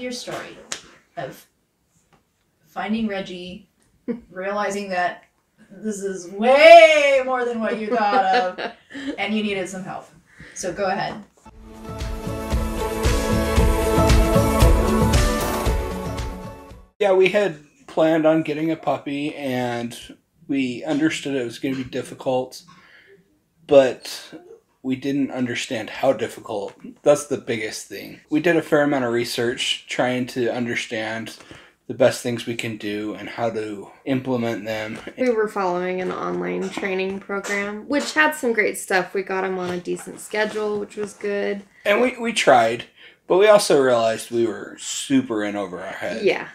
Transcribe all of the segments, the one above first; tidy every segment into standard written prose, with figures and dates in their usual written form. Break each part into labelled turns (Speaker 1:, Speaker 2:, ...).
Speaker 1: your story of finding Reggie, realizing that this is way more than what you thought of, and you needed some help. So go ahead.
Speaker 2: Yeah, we had planned on getting a puppy, and we understood it was going to be difficult, but we didn't understand how difficult. That's the biggest thing. We did a fair amount of research trying to understand the best things we can do and how to implement them.
Speaker 3: We were following an online training program, which had some great stuff. We got him on a decent schedule, which was good.
Speaker 2: And we tried, but we also realized we were super in over our head.
Speaker 3: Yeah.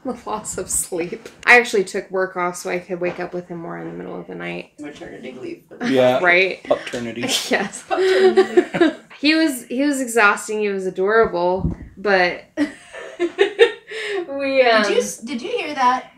Speaker 3: The loss of sleep. I actually took work off so I could wake up with him more in the middle of the night.
Speaker 1: Maternity leave.
Speaker 2: Yeah.
Speaker 3: Right?
Speaker 2: Pup-ternity.
Speaker 3: Yes.
Speaker 1: Pup-ternity.
Speaker 3: He was exhausting. He was adorable, but we
Speaker 1: Did you hear that?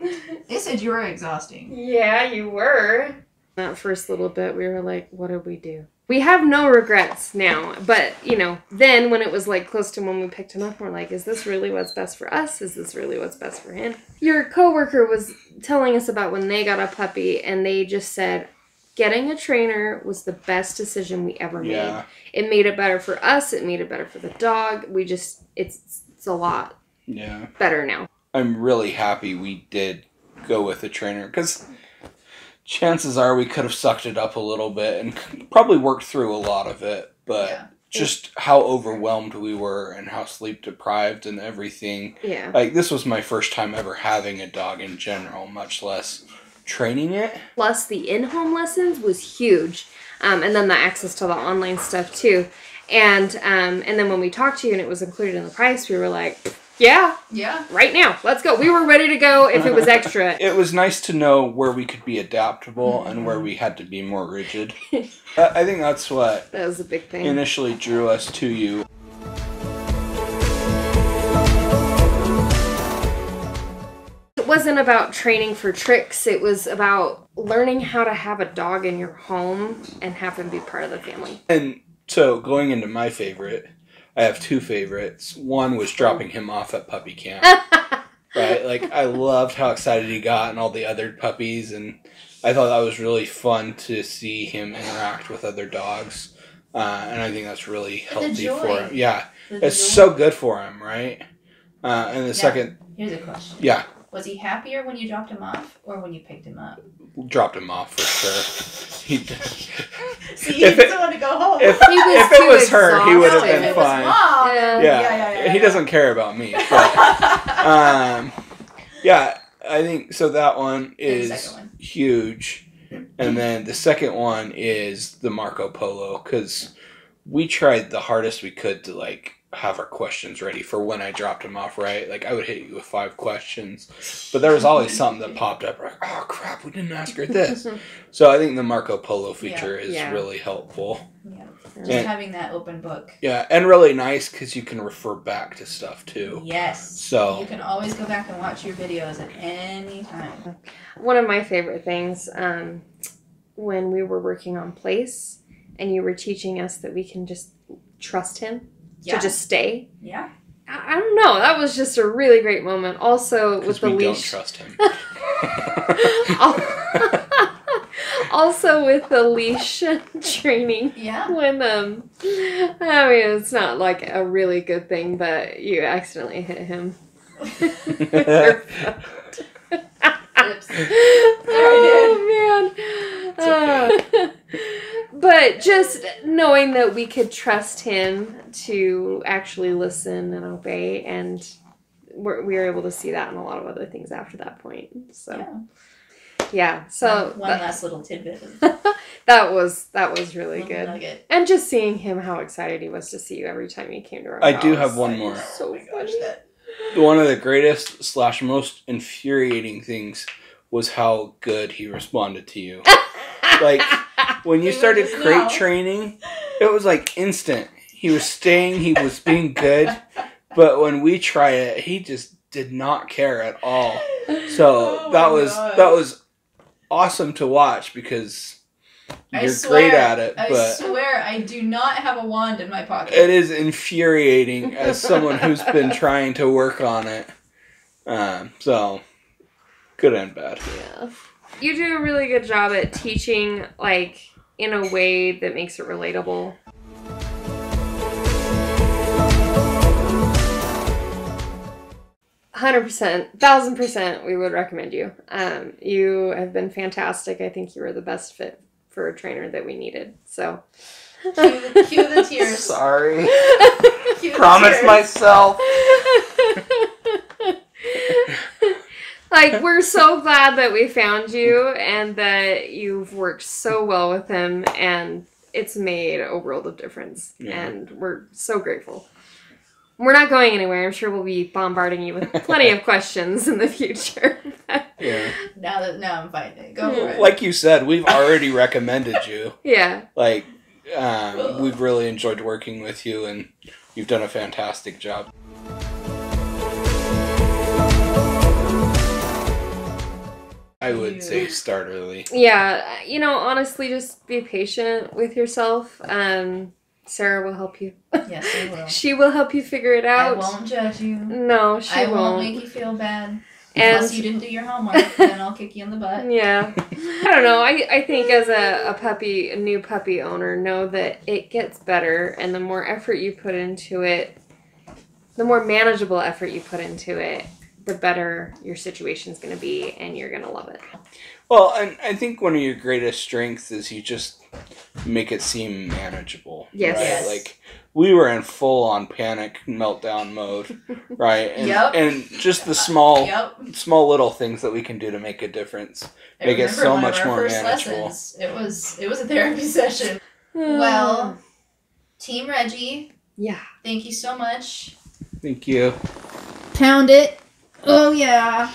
Speaker 1: They said you were exhausting.
Speaker 3: Yeah, you were. That first little bit, we were like, what did we do? We have no regrets now, but, you know, then when it was, like, close to when we picked him up, we're like, is this really what's best for us? Is this really what's best for him? Your coworker was telling us about when they got a puppy, and they just said, getting a trainer was the best decision we ever made.
Speaker 2: Yeah.
Speaker 3: It made it better for us. It made it better for the dog. It's a lot better now.
Speaker 2: I'm really happy we did go with a trainer, because chances are we could have sucked it up a little bit and probably worked through a lot of it, but just how overwhelmed we were and how sleep deprived and everything.
Speaker 3: Yeah.
Speaker 2: Like, this was my first time ever having a dog in general, much less training it.
Speaker 3: Plus, the in-home lessons was huge, and then the access to the online stuff too. And then when we talked to you and it was included in the price, we were like, yeah, right now, let's go. We were ready to go if it was extra.
Speaker 2: It was nice to know where we could be adaptable and where we had to be more rigid. I think that's what
Speaker 3: that was a big thing.
Speaker 2: Initially drew us to you.
Speaker 3: It wasn't about training for tricks. It was about learning how to have a dog in your home and have him be part of the family.
Speaker 2: And so going into my favorite, I have two favorites. One was dropping him off at puppy camp. Right? Like, I loved how excited he got and all the other puppies, and I thought that was really fun to see him interact with other dogs. And I think that's really healthy for him. Yeah. It's so good for him, right? And the second...
Speaker 1: Here's a question.
Speaker 2: Yeah.
Speaker 1: Was he happier when you dropped him off or when you picked him up?
Speaker 2: Dropped him off for sure. He did.
Speaker 1: See, he doesn't want to go home.
Speaker 2: If it was her, he would have been fine.
Speaker 1: Mom,
Speaker 2: yeah. He doesn't care about me. But, yeah, I think so. That one is huge, and then the second one is the Marco Polo, because we tried the hardest we could to have our questions ready for when I dropped him off, right? Like, I would hit you with 5 questions, but there was always something that popped up, like, oh crap, we didn't ask her this. So I think the Marco Polo feature is really helpful. Yeah.
Speaker 1: Just having that open book.
Speaker 2: Yeah, and really nice because you can refer back to stuff too.
Speaker 1: Yes.
Speaker 2: So
Speaker 1: you can always go back and watch your videos at any time.
Speaker 3: One of my favorite things, when we were working on Place and you were teaching us that we can just trust him. To just stay.
Speaker 1: Yeah.
Speaker 3: I don't know. That was just a really great moment. Also, with the leash.
Speaker 2: Don't trust him.
Speaker 3: Also, with the leash training.
Speaker 1: Yeah.
Speaker 3: When, I mean, it's not like a really good thing, but you accidentally hit him. Oh, man.
Speaker 2: Okay.
Speaker 3: But just knowing that we could trust him to actually listen and obey, and we were able to see that in a lot of other things after that point. So, yeah. So
Speaker 1: one last little tidbit.
Speaker 3: that was really good.
Speaker 1: Nugget.
Speaker 3: And just seeing him, how excited he was to see you every time he came to our house.
Speaker 2: I do have one more.
Speaker 3: So funny.
Speaker 2: One of the greatest / most infuriating things was how good he responded to you. Like, when you started crate training, it was like instant. He was staying, he was being good, but when we tried it, he just did not care at all. So that was awesome to watch, because You're great at it,
Speaker 1: I
Speaker 2: but
Speaker 1: swear I do not have a wand in my pocket.
Speaker 2: it is infuriating as someone who's been trying to work on it. So, good and bad.
Speaker 3: Yeah. You do a really good job at teaching, like, in a way that makes it relatable. %100%, 1000%, we would recommend you. You have been fantastic. I think you were the best fit for a trainer that we needed. So,
Speaker 1: cue the tears.
Speaker 2: Sorry.
Speaker 1: Cue the
Speaker 2: Promise
Speaker 1: tears.
Speaker 2: myself.
Speaker 3: Like, we're so glad that we found you and that you've worked so well with him, and it's made a world of difference. Yeah. And we're so grateful. We're not going anywhere. I'm sure we'll be bombarding you with plenty of questions in the future.
Speaker 2: Yeah.
Speaker 1: Now I'm fine. Go for it.
Speaker 2: Like you said, we've already recommended you.
Speaker 3: Yeah.
Speaker 2: Like, we've really enjoyed working with you, and you've done a fantastic job. I would say start early.
Speaker 3: Yeah. You know, honestly, just be patient with yourself. Sarah will help you.
Speaker 1: Yes, I will.
Speaker 3: She will help you figure it out.
Speaker 1: I won't judge you.
Speaker 3: No, she won't.
Speaker 1: I won't make you feel bad. Unless you didn't do your homework, then I'll kick you in the butt.
Speaker 3: Yeah. I don't know. I think as a new puppy owner, know that it gets better, and the more effort you put into it, the more manageable effort you put into it, the better your situation's going to be, and you're going to love it.
Speaker 2: Well, and I think one of your greatest strengths is you just make it seem manageable.
Speaker 3: Yes.
Speaker 2: Right?
Speaker 3: Yes.
Speaker 2: Like, we were in full-on panic meltdown mode, right? And, and just the small little things that we can do to make a difference make it so much more manageable.
Speaker 1: Lessons, it was a therapy session. Well, Team Reggie.
Speaker 3: Yeah.
Speaker 1: Thank you so much.
Speaker 2: Thank you.
Speaker 1: Pound it. Oh, yeah.